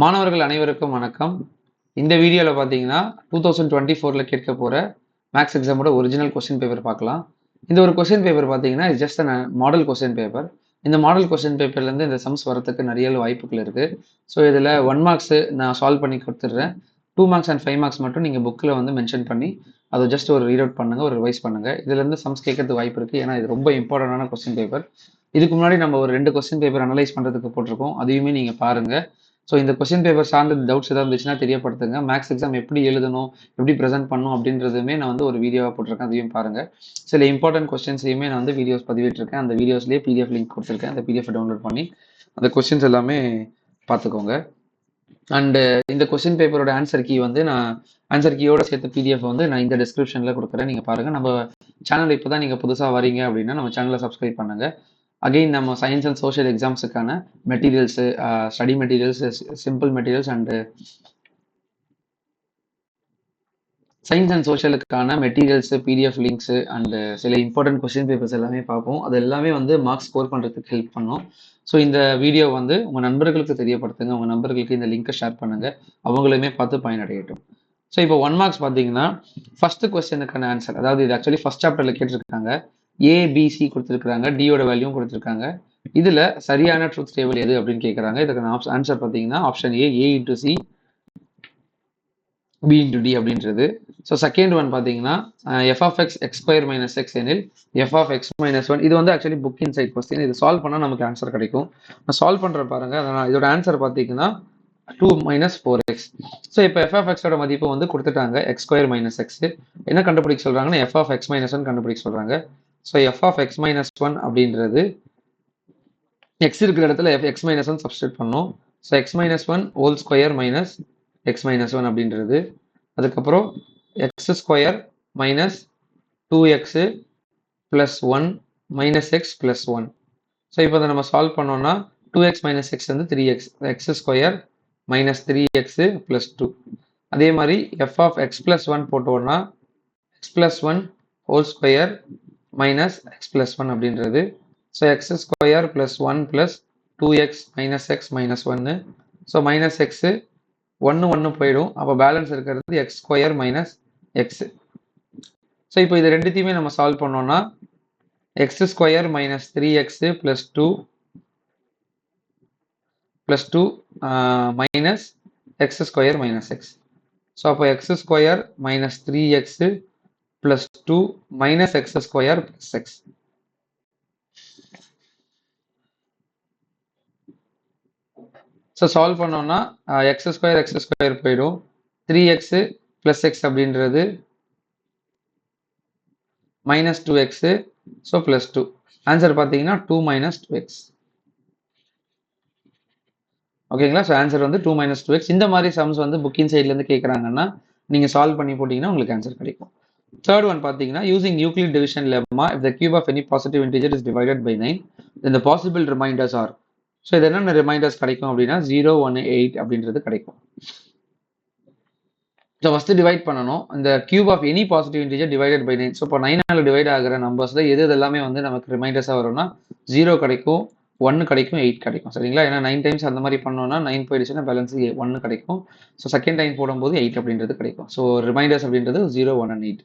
மாணவர்கள் அனைவருக்கும் வணக்கம். இந்த வீடியோவில் பார்த்தீங்கன்னா 2024 கேட்க போகிற மேக்ஸ் எக்ஸாமோட ஒரிஜினல் கொஸ்டின் பேப்பர் பார்க்கலாம். இந்த ஒரு கொஸ்டின் பேப்பர் பார்த்தீங்கன்னா ஜஸ்ட் மாடல் கொஸ்டின் பேப்பர். இந்த மாடல் கொஸ்டின் பேப்பர்லேருந்து இந்த சம்ஸ் வரத்துக்கு நிறைய வாய்ப்புகள் இருக்குது. ஸோ இதில் 1 மார்க்ஸ் நான் சால்வ் பண்ணி கொடுத்துட்றேன். 2 மார்க்ஸ் அண்ட் 5 மார்க்ஸ் மட்டும் நீங்கள் புக்கில் வந்து மென்ஷன் பண்ணி அதை ஜஸ்ட் ஒரு ரீட் அவுட் பண்ணுங்கள், ஒரு ரிவைஸ் பண்ணுங்கள். இதுலேருந்து சம்ஸ் கேட்கறதுக்கு வாய்ப்பு இருக்குது. ஏன்னா இது ரொம்ப இம்பார்ட்டண்டான கொஸ்டின் பேப்பர். இதுக்கு முன்னாடி நம்ம ஒரு 2 கொஸ்டின் பேப்பர் அனலைஸ் பண்ணுறதுக்கு போட்டிருக்கோம். அதையுமே நீங்கள் பாருங்கள். ஸோ இந்த கொஸ்டின் பேப்பர் சார்ந்த டவுட்ஸ் ஏதாவது இருந்துச்சுன்னா தெரியப்படுத்துங்க. மேக்ஸ் எக்ஸாம் எப்படி எழுதணும், எப்படி ப்ரெசென்ட் பண்ணணும் அப்படின்றதுமே நான் வந்து ஒரு வீடியோவாக போட்டிருக்கேன். அதையும் பாருங்கள். சில இம்பார்ட்டன்ட் கொஸ்டின்ஸையுமே நான் வந்து வீடியோஸ் பதிவிட்டிருக்கேன். அந்த வீடியோஸ்லேயே பிடிஎஃப் லிங்க் கொடுத்துருக்கேன். அந்த பிடிஎஃப் டவுன்லோட் பண்ணி அந்த கொஸ்டின்ஸ் எல்லாமே பார்த்துக்கோங்க. அண்டு இந்த கொஸ்டின் பேப்பரோட ஆன்சர் கீ வந்து ஆன்சர் கீயோட சேர்த்த பிடிஎஃப் வந்து நான் இந்த டிஸ்கிரிப்ஷனில் கொடுக்குறேன். நீங்கள் பாருங்கள். நம்ம சேனல் இப்போ தான் நீங்கள் புதுசாக வரீங்க அப்படின்னா நம்ம சேனலை சப்ஸ்கிரைப் பண்ணுங்கள். அகெயின் நம்ம சயின்ஸ் அண்ட் சோஷியல் எக்ஸாம்ஸுக்கான materials, study materials, simple materials and science and சோஷியலுக்கான மெட்டீரியல்ஸு, பிடிஎஃப் லிங்க்ஸு அண்டு சில இம்பார்ட்டன்ட் கொஸ்டின் பேப்பர்ஸ் எல்லாமே பார்ப்போம். அது எல்லாமே வந்து மார்க்ஸ் ஸ்கோர் பண்ணுறதுக்கு ஹெல்ப் பண்ணும். ஸோ இந்த வீடியோ வந்து உங்கள் நண்பர்களுக்கு தெரியப்படுத்துங்க. உங்கள் நண்பர்களுக்கு இந்த லிங்க்கை ஷேர் பண்ணுங்கள். அவங்களுமே பார்த்து பயனடையட்டும். ஸோ இப்போ 1 மார்க்ஸ் பார்த்தீங்கன்னா ஃபஸ்ட்டு கொஸ்டினுக்கான ஆன்சர், அதாவது இது ஆக்சுவலி ஃபஸ்ட் சாப்டரில் கேட்டிருக்காங்க. ஏபிசி கொடுத்துருக்காங்க, டியோட வேல்யூவும் கொடுத்துருக்காங்க. இதில் சரியான ட்ரூத் டேபிள் எது அப்படின்னு கேட்குறாங்க. இதுக்கான ஆன்சர் பார்த்தீங்கன்னா option A into C, B into D அப்படின்றது. ஸோ செகண்ட் ஒன் பார்த்தீங்கன்னா F of X X square minus X எனில் F of X minus one. இது வந்து ஆக்சுவலி புக் இன்சைட் கொஸ்டின். இது சால்வ் பண்ணால் நமக்கு ஆன்சர் கிடைக்கும். நான் சால்வ் பண்ணுற பாருங்க. அதனால் இதோட ஆன்சர் பார்த்தீங்கன்னா 2 மைனஸ் 4x. ஸோ இப்போ எஃப் ஆஃப் எக்ஸோட மதிப்பு வந்து கொடுத்துட்டாங்க, எக்ஸ் ஸ்கொயர் மைனஸ் எக்ஸ். என்ன கண்டுபிடிக்க சொல்கிறாங்கன்னா f of X minus one கண்டுபிடிக்க சொல்கிறாங்க. So f of X minus one அப்படின்றது எக்ஸ் இருக்கிற இடத்துல எக்ஸ் மைனஸ் ஒன் சப்ஸ்டியூட் பண்ணோம். So x minus one whole square minus x minus one அப்படின்றது. அதுக்கப்புறம் x square minus 2x plus 1 minus x plus 1. So இப்போ அதை நம்ம சால்வ் பண்ணோம்னா 2x மைனஸ் எக்ஸ் வந்து 3x, X square minus 3x plus 2. அதே மாதிரி எஃப் ஆஃப் எக்ஸ் ப்ளஸ் 1 போட்டோம்னா x plus 1 whole square minus x plus 1 அப்படின்றது. So x square plus 1 plus 2x minus x minus 1. So minus x 1 போயிடும். அப்போ balance இருக்கிறது x square minus x. So இப்போ இது ரெண்டுத்தையுமே நம்ம சால்வ் பண்ணோம்னா x square minus 3x plus 2 minus x square minus x. So அப்போ x square minus 3x plus 2 minus x square plus x. So solve பண்ணோம்னா எக்ஸ் ஸ்கொயர் போயிடும். 3x plus X அப்படின்றது minus 2x. So plus 2. Answer பார்த்தீங்கன்னா 2 minus 2x. ஓகேங்களா? So answer வந்து 2 minus 2x. இந்த மாதிரி sums வந்து புக்கிங் சைட்லேருந்து கேட்குறாங்கன்னா நீங்கள் சால்வ் பண்ணி போட்டிங்கன்னா உங்களுக்கு ஆன்சர் கிடைக்கும். தேர்ட் ஒன் பார்த்தீங்கன்னா using Euclid division lemma, if the cube of any positive integer is divided by 9, then the possible reminders are. So இது என்னென்ன ரிமைண்டர்ஸ் கிடைக்கும் அப்படின்னா 0, 1, 8 அப்படின்றது கிடைக்கும். ஸோ ஃபஸ்ட்டு டிவைட் பண்ணணும். இந்த cube of any positive integer divided by 9. So இப்போ 9ஆல் டிவைட் ஆகிற நம்பர்ஸில் எது எல்லாமே வந்து நமக்கு ரிமைண்டர்ஸாக வரும்னா 0 கிடைக்கும், 1 கிடைக்கும், 8 கிடைக்கும். சரிங்களா? ஏன்னா 9 டைம்ஸ் அந்த மாதிரி பண்ணோம்னா 9 போயிடுச்சுன்னா பேலன்ஸ் 1 கிடைக்கும். ஸோ செகண்ட் டைம் போடும்போது 8 அப்படின்றது கிடைக்கும். ஸோ ரிமைண்டர்ஸ் அப்படின்றது 0, 1 and 8.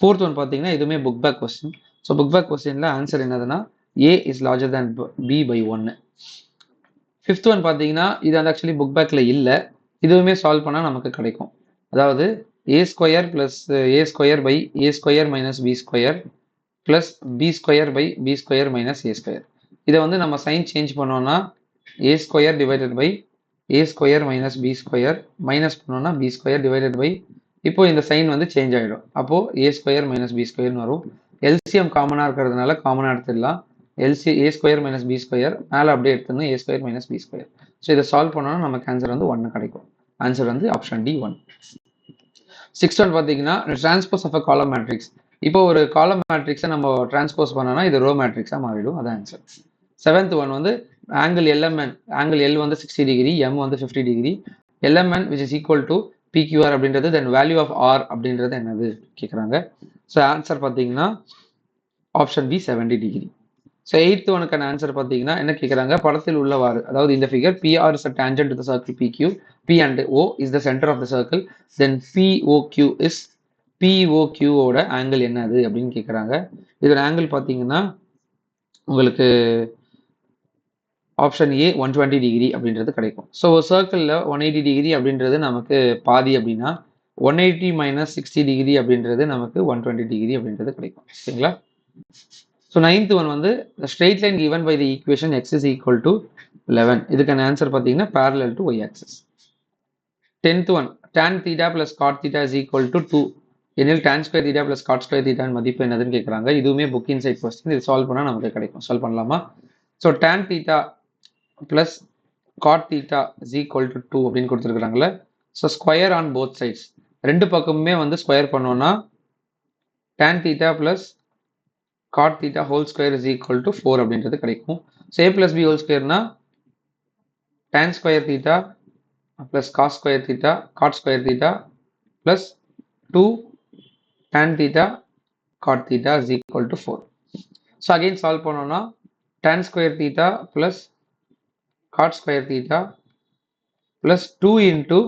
ஃபோர்த் ஒன் பார்த்தீங்கன்னா இதுவுமே book back question. So book back கொஸ்டினில் ஆன்சர் என்னதுன்னா A is larger than B by 1. Fifth one பார்த்தீங்கன்னா இது வந்து ஆக்சுவலி புக் பேக்கில் இல்லை. இதுவுமே சால்வ் பண்ணால் நமக்கு கிடைக்கும். அதாவது A square plus A square by A square minus B square plus B square by B square minus A square. இதை வந்து நம்ம சைன் சேஞ்ச் பண்ணோம்னா A square divided by A square minus B square minus பண்ணோம்னா B square divided by, இப்போ இந்த sign வந்து change ஆகிடும். அப்போது ஏ ஸ்கொயர் மைனஸ் பி ஸ்கொயர்னு வரும். எல்சிஎம் காமனாக இருக்கிறதுனால காமனாக எடுத்துடலாம். A square minus B square மேலே அப்படியே எடுத்துன்னு A square minus B square. So இதை சால்வ் பண்ணோம்னா நமக்கு ஆன்சர் வந்து 1 கிடைக்கும். ஆன்சர் வந்து ஆப்ஷன் டி 1. சிக்ஸ்த் ஒன் பார்த்தீங்கன்னா transpose of a column matrix. இப்போ ஒரு காலம் மேட்ரிக்ஸை நம்ம டிரான்ஸ்போஸ் பண்ணோம்னா இது ரோ மேட்ரிக்ஸாக மாறிடும். அதான் ஆன்சர். செவன்த் ஒன் வந்து ஆங்கிள் LMN, ஆங்கிள் L வந்து 60 டிகிரி, M வந்து 50 degree, LMN which is equal to PQR அப்படின்றது, தென் வேல்யூ ஆஃப் R அப்படின்றது என்னது கேட்குறாங்க. ஸோ ஆன்சர் பார்த்தீங்கன்னா option B 70 degree. So 8th ஒனுக்கான ஆன்சர் பார்த்தீங்கன்னா என்ன கேட்குறாங்க, படத்தில் உள்ளவாறு, அதாவது இந்த figure PR is a tangent to the circle PQ, P and O is the center of the circle, then POQ is POQ ஓட ஆங்கிள் என்னது அப்படின்னு கேட்குறாங்க. இதோட ஆங்கிள் பார்த்தீங்கன்னா உங்களுக்கு ஆப்ஷன் ஏ 120 டிகிரி அப்படின்றது கிடைக்கும். ஸோ ஒரு சர்க்கிளில் 180 டிகிரி அப்படின்றது நமக்கு பாதி அப்படின்னா 180 minus 60 டிகிரி அப்படின்றது நமக்கு 120 டிகிரி அப்படின்றது கிடைக்கும். சரிங்களா? ஸோ 9th ஒன் வந்து straight line given by the equation x is equal to 11. இதுக்கான ஆன்சர் பார்த்தீங்கன்னா parallel to y axis. 10th one tan theta plus cot theta is equal to 2 எனில் tan square theta plus cot square theta மதிப்பு என்னதுன்னு கேட்குறாங்க. இதுவுமே book inside question. இது solve பண்ணால் நமக்கு கிடைக்கும். சால்வ் பண்ணலாமா? So tan theta plus cot theta is equal to 2 அப்படின்னு கொடுத்துருக்குறாங்களே. So square on both sides, ரெண்டு பக்கமுமே வந்து ஸ்கொயர் பண்ணோம்னா tan theta plus cot theta whole square is equal to 4 அப்படின்றது கிடைக்கும். So a plus b whole squareனா tan square theta plus cos square theta cot square theta plus 2 tan theta cot theta is equal to 4. So again solve பண்ணோம்னா tan square theta plus cot square theta plus 2 into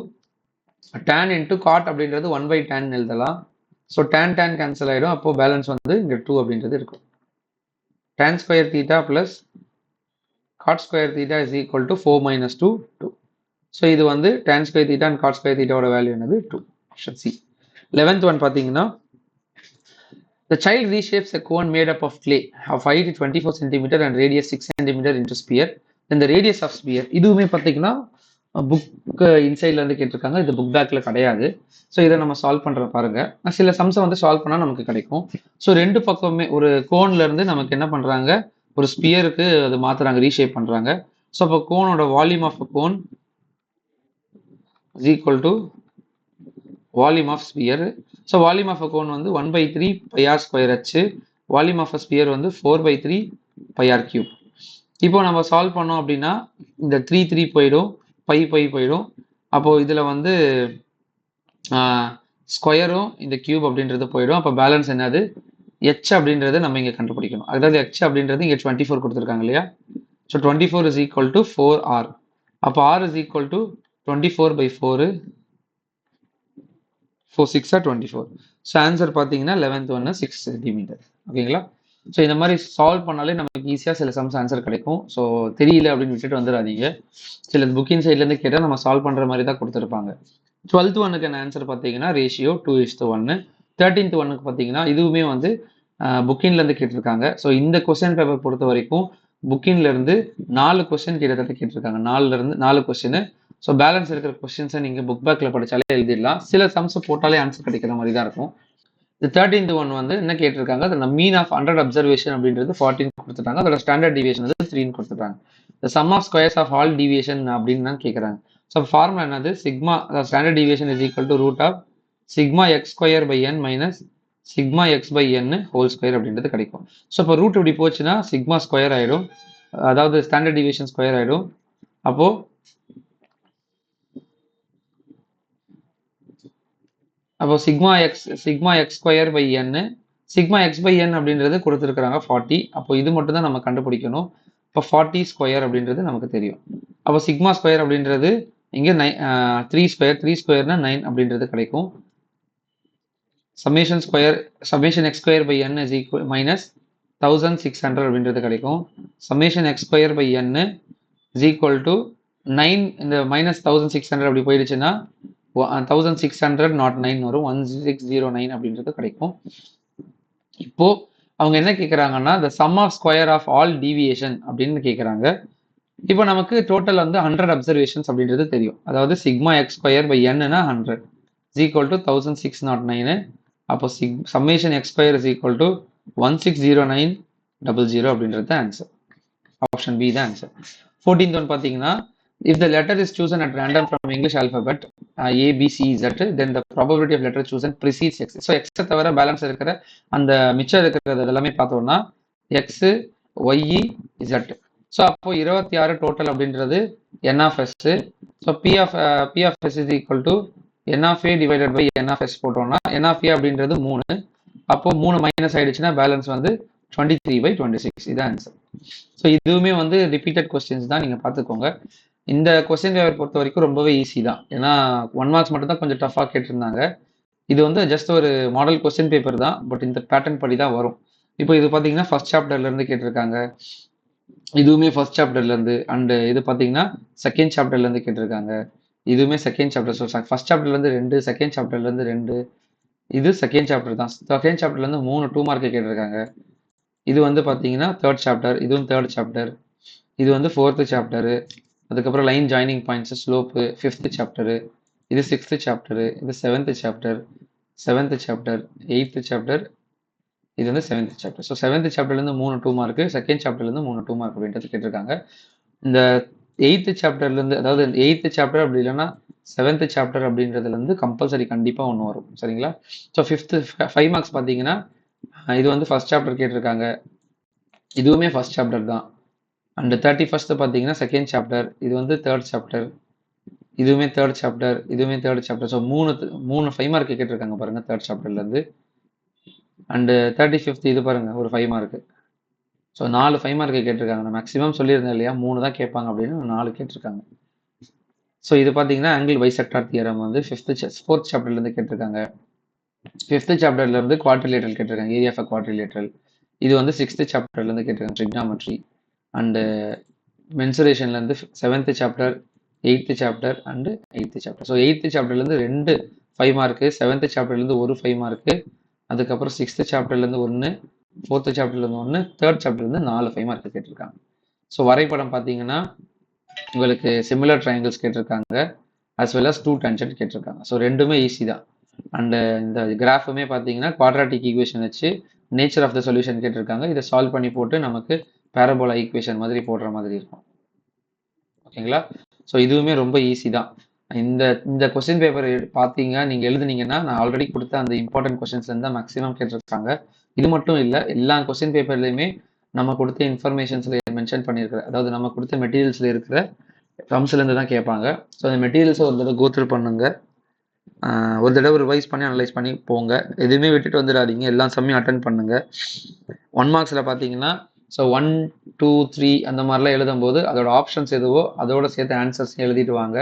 tan into cot அப்படின்றது 1 by tan எழுதலாம். So tan cancel ஆகிடும். அப்போது balance வந்து இங்கே 2 அப்படின்றது இருக்கும். tan square theta plus cot square theta is equal to 4 minus 2, 2. So இது வந்து tan square theta and cot square theta ஓட வேல்யூ என்னது 2. Option C. 11th ஒன் பார்த்தீங்கன்னா the child reshapes a cone made up of clay of height 24 cm and radius 6 cm into sphere. then the radius of sphere, இதுவுமே பார்த்தீங்கன்னா book இன்சைட்ல வந்து கேட்டிருக்காங்க. இது book பேக்ல கிடையாது. ஸோ இதை நம்ம சால்வ் பண்ற பாருங்க. சில சம்ஸை வந்து சால்வ் பண்ணா நமக்கு கிடைக்கும். ஸோ ரெண்டு பக்கமே ஒரு கோன்ல இருந்து நமக்கு என்ன பண்றாங்க, ஒரு ஸ்பியருக்கு அது மாத்துறாங்க, ரீஷேப் பண்றாங்க. ஸோ அப்போ கோனோட volume of cone is equal to volume of sphere. So volume of cone வந்து 1/3 πr square h, volume of sphere வந்து 4/3 πr கியூப். இப்போ நம்ம சால்வ் பண்ணோம் அப்படின்னா இந்த 3 போயிடும், பை போயிடும். அப்போ இதுல வந்து ஸ்கொயரும் இந்த கியூப் அப்படின்றது போயிடும். அப்போ பேலன்ஸ் என்னது, h அப்படின்றது நம்ம இங்கே கண்டுபிடிக்கணும். அதாவது h அப்படின்றது இங்கே 24 கொடுத்துருக்காங்க இல்லையா? So 24 is equal to 4r. அப்போ r is equal to 24/4, 4 6 24. So answer பார்த்தீங்கன்னா 11th ஒன்று 6 சென்டிமீட்டர். ஓகேங்களா? ஸோ இந்த மாதிரி சால்வ் பண்ணாலே நமக்கு ஈஸியாக சில சம்ஸ் ஆன்சர் கிடைக்கும். ஸோ தெரியல அப்படின்னு விட்டுட்டு வந்துடாதீங்க. சில புக்கிங் சைட்லேருந்து கேட்டால் நம்ம சால்வ் பண்ணுற மாதிரி தான் கொடுத்துருப்பாங்க. 12th ஒன்னுக்கான ஆன்சர் பார்த்தீங்கன்னா ரேஷியோ 2:1. 13th ஒன்னுக்கு பார்த்தீங்கன்னா இதுவுமே வந்து புக்கின்லேருந்து கேட்டிருக்காங்க. ஸோ இந்த கொஸ்டின் பேப்பர் பொறுத்த வரைக்கும் புக்கின்லேருந்து 4 கொஸ்டின் கிட்டத்தட்ட கேட்டிருக்காங்க. 4 கொஸ்டின். ஸோ பேலன்ஸ் இருக்கிற கொஸ்டின்ஸை நீங்கள் புக் பேக்கில் படித்தாலே எழுதிடலாம். சில சம்ஸ் போட்டாலே ஆன்சர் கிடைக்கிற மாதிரி தான் இருக்கும். இந்த 13th ஒன் வந்து என்ன கேட்டிருக்காங்க, அதோட மீன் ஆஃப் 100 அப்சர்வேஷன் அப்படின்றது 14 கொடுத்துட்டாங்க. அதோட ஸ்டாண்டர்ட் டிவியேஷன் வந்து 3 கொடுத்துட்டாங்க. இந்த sum of squares of all deviation அப்படின்னு தான் கேட்குறாங்க. ஸோ ஃபார்முலா என்னது, sigma standard deviation is equal to root of sigma x square by n minus sigma x by n whole square அப்படின்றது கிடைக்கும். ஸோ இப்போ ரூட் இப்படி போச்சுன்னா சிக்மா ஸ்கொயர் ஆகிடும், அதாவது ஸ்டாண்டர்ட் டிவியேஷன் ஸ்கொயர் ஆகிடும். அப்போ sigma x square by n, sigma x by n அப்படின்றது கொடுத்துருக்குறாங்க 40. அப்போ இது மட்டும் தான் நம்ம கண்டுபிடிக்கணும். இப்போ 40 ஸ்கொயர் அப்படின்றது நமக்கு தெரியும். அப்போ சிக்மா ஸ்கொயர் அப்படின்றது இங்கே 3 ஸ்கொயர்னா 9 அப்படின்றது கிடைக்கும். Summation x square by n is equal minus 1600 அப்படின்றது கிடைக்கும். Summation x square by n is equal to 9, இந்த மைனஸ் 1600 அப்படி போயிடுச்சுன்னா 1600 not 9 வரும், 1609 அப்படின்றது கிடைக்கும். இப்போ அவங்க என்ன கேட்குறாங்கன்னா the sum of square of all deviation அப்படின்னு கேட்குறாங்க. இப்போ நமக்கு டோட்டல் வந்து 100 அப்சர்வேஷன்ஸ் அப்படின்றது தெரியும். அதாவது சிக்மா எக்ஸ் ஸ்கொயர் பை என்னா 100 இஸ் ஈக்குவல் டு 1609. அப்போ summation X square is equal to 160900 அப்படின்றது ஆன்சர். ஆப்ஷன் பி தான் ஆன்சர். 14th ஒன் பார்த்தீங்கன்னா if the letter is chosen at random from English alphabet A, B, C, Z, then the probability of letter chosen precedes X. So X தவிர balance இருக்கிற அந்த மிச்சம் இருக்கிறது எல்லாமே பார்த்தோம்னா X, Y, Z. So அப்போ 26 total அப்படின்றது N of S. So P of S is equal to N of A divided by N of S போட்டோம்னா N of A அப்படின்றது 3. அப்போ 3 மைனஸ் ஆயிடுச்சுன்னா பேலன்ஸ் வந்து 23/26 இது ஆன்சர். ஸோ இதுவுமே வந்து ரிப்பீட்டட் கொஸ்டின்ஸ் தான், நீங்கள் பார்த்துக்கோங்க. இந்த கொஸ்டின் பேப்பர் பொறுத்த வரைக்கும் ரொம்பவே ஈஸி தான். ஏன்னா 1 மார்க்ஸ் மட்டும் தான் கொஞ்சம் டஃபாக கேட்டிருந்தாங்க. இது வந்து ஜஸ்ட் ஒரு மாடல் கொஸ்டின் பேப்பர் தான், பட் இந்த பேட்டர்ன் படி தான் வரும். இப்போ இது பார்த்தீங்கன்னா ஃபர்ஸ்ட் சாப்டர்லேருந்து கேட்டிருக்காங்க, இதுவுமே ஃபர்ஸ்ட் சாப்டர்லேருந்து. அண்டு இது பார்த்தீங்கன்னா செகண்ட் சாப்டர்லேருந்து கேட்டிருக்காங்க, இதுவுமே செகண்ட் சாப்டர். ஸோ ஃபர்ஸ்ட் சாப்டர்லேருந்து 2, செகண்ட் சாப்டர்லேருந்து 2, இது செகண்ட் சாப்டர் தான். செகண்ட் சாப்டர்லேருந்து 3 2 மார்க்கு கேட்டிருக்காங்க. இது வந்து பார்த்தீங்கன்னா தேர்ட் சாப்டர், இதுவும் தேர்ட் சாப்டர். இது வந்து ஃபோர்த்து சாப்டரு. அதுக்கப்புறம் line joining points, slope, fifth chapter. இது சிக்ஸ்த்து சாப்டரு. இது seventh chapter, seventh chapter, eighth chapter. இது வந்து செவன்த் சாப்டர். ஸோ செவன்த் சாப்டர்லேருந்து 3 2 மார்க்கு, செகண்ட் சாப்டர்லேருந்து 3 2 மார்க் அப்படின்றது கேட்டிருக்காங்க. இந்த எயித்து சாப்டர்லேருந்து, அதாவது எயித்து சாப்டர் அப்படி இல்லைன்னா செவன்த் சாப்டர் அப்படின்றதுலேருந்து கம்பல்சரி கண்டிப்பாக ஒன்று வரும். சரிங்களா? ஸோ ஃபிஃப்த்து 5 மார்க்ஸ் பார்த்தீங்கன்னா இது வந்து ஃபர்ஸ்ட் சாப்டர் கேட்டிருக்காங்க, இதுவுமே ஃபர்ஸ்ட் சாப்டர் தான். அண்ட் 31st பார்த்தீங்கன்னா செகண்ட் சாப்டர், இது வந்து தேர்ட் சாப்டர், இதுவுமே தேர்ட் சாப்டர், இதுவுமே தேர்ட் சாப்டர். ஸோ மூணு 5 மார்க் கேட்டிருக்காங்க பாருங்க தேர்ட் சாப்டர்லேருந்து. அண்டு 35th இது பாருங்க ஒரு 5 மார்க்கு. ஸோ 4 5 மார்க்கு கேட்டிருக்காங்க. நான் மேக்ஸிமம் சொல்லியிருந்தேன் இல்லையா, 3 தான் கேட்பாங்க அப்படின்னு, 4 கேட்டிருக்காங்க. ஸோ இது பார்த்தீங்கன்னா ஆங்கிள் பைசெக்டார் தியரம் வந்து ஃபோர்த் சாப்டர்லேருந்து கேட்டிருக்காங்க. ஃபிஃப்த்து சாப்டர்லேருந்து குவாட்ரிலேட்ரல் கேட்டிருக்காங்க, ஏரியா ஆஃப் குவாட்ரிலேட்ரல். இது வந்து சிக்ஸ்த்து சாப்டர்லேருந்து கேட்டிருக்காங்க, ட்ரிக்னாமெட்ரி. அண்டு மென்சுரேஷன்லேருந்து seventh chapter, eighth chapter and eighth chapter. So eighth சாப்டர்லேருந்து 2 5 மார்க்கு, செவன்த்து சாப்டர்லேருந்து ஒரு 5 மார்க்கு, அதுக்கப்புறம் சிக்ஸ்த்து சாப்டர்லேருந்து 1, ஃபோர்த்து சாப்டர்லேருந்து 1, தேர்ட் சாப்டர்லேருந்து 4 5 மார்க்கு கேட்டிருக்காங்க. ஸோ வரைபடம் பார்த்தீங்கன்னா உங்களுக்கு சிமிலர் ட்ரையாங்கிள்ஸ் கேட்டிருக்காங்க, as well as 2 tangent கேட்டிருக்காங்க. ஸோ ரெண்டுமே ஈஸி தான். அண்டு இந்த கிராஃபுமே பார்த்தீங்கன்னா குவாட்ராட்டிக் ஈக்குவேஷன் வச்சு நேச்சர் ஆஃப் த சொல்யூஷன் கேட்டிருக்காங்க. இதை சால்வ் பண்ணி போட்டு நமக்கு பேரபோலா ஈக்குவேஷன் மாதிரி போடுற மாதிரி இருக்கும். ஓகேங்களா? ஸோ இதுவுமே ரொம்ப ஈஸி தான். இந்த இந்த கொஸ்டின் பேப்பர் பார்த்தீங்க, நீங்கள் எழுதுனீங்கன்னா நான் ஆல்ரெடி கொடுத்த அந்த இம்பார்ட்டன்ட் கொஸ்டின்ஸ்லேருந்து தான் மேக்ஸிமம் கேட்டிருக்காங்க. இது மட்டும் இல்லை, எல்லா கொஸ்டின் பேப்பர்லையுமே நம்ம கொடுத்த இன்ஃபர்மேஷன்ஸில் மென்ஷன் பண்ணியிருக்கிற, அதாவது நம்ம கொடுத்த மெட்டீரியல்ஸில் இருக்கிற சம்ஸ்லேருந்து தான் கேட்பாங்க. ஸோ அந்த மெட்டீரியல்ஸை ஒரு தடவை கோத்ரூ பண்ணுங்க, ஒரு தடவை ரிவைஸ் பண்ணி அனலைஸ் பண்ணி போங்க. எதுவுமே விட்டுட்டு வந்துடாதீங்க, எல்லா சம்மையும் அட்டன் பண்ணுங்க. 1 மார்க்ஸில் பார்த்தீங்கன்னா ஸோ 1 2 3 அந்த மாதிரிலாம் எழுதும்போது அதோட ஆப்ஷன்ஸ் எதுவோ அதோட சேர்த்து ஆன்சர்ஸ் எழுதிட்டு வாங்க.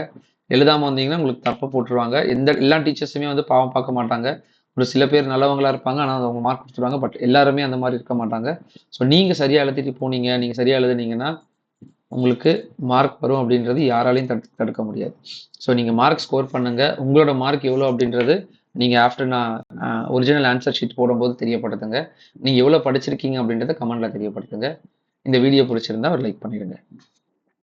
எழுதாமல் வந்தீங்கன்னா உங்களுக்கு தப்பாக போட்டுருவாங்க. எல்லா டீச்சர்ஸுமே வந்து பாவம் பார்க்க மாட்டாங்க. ஒரு சில பேர் நல்லவங்களா இருப்பாங்க, ஆனால் அவங்க மார்க் கொடுத்துருவாங்க. பட் எல்லாருமே அந்த மாதிரி இருக்க மாட்டாங்க. ஸோ நீங்கள் சரியாக எழுதிட்டு போனீங்க, நீங்கள் சரியாக எழுதுனீங்கன்னா உங்களுக்கு மார்க் வரும் அப்படின்றது யாராலையும் தடுக்க முடியாது. ஸோ நீங்கள் மார்க் ஸ்கோர் பண்ணுங்கள். உங்களோட மார்க் எவ்வளோ அப்படின்றது நீங்கள் ஆஃப்டர் நான் ஒரிஜினல் ஆன்சர் ஷீட் போடும்போது தெரியப்படுத்துங்க. நீங்கள் எவ்வளோ படிச்சிருக்கீங்க அப்படின்றத கமெண்ட்டில் தெரியப்படுத்துங்க. இந்த வீடியோ பிடிச்சிருந்தா ஒரு லைக் பண்ணிடுங்க.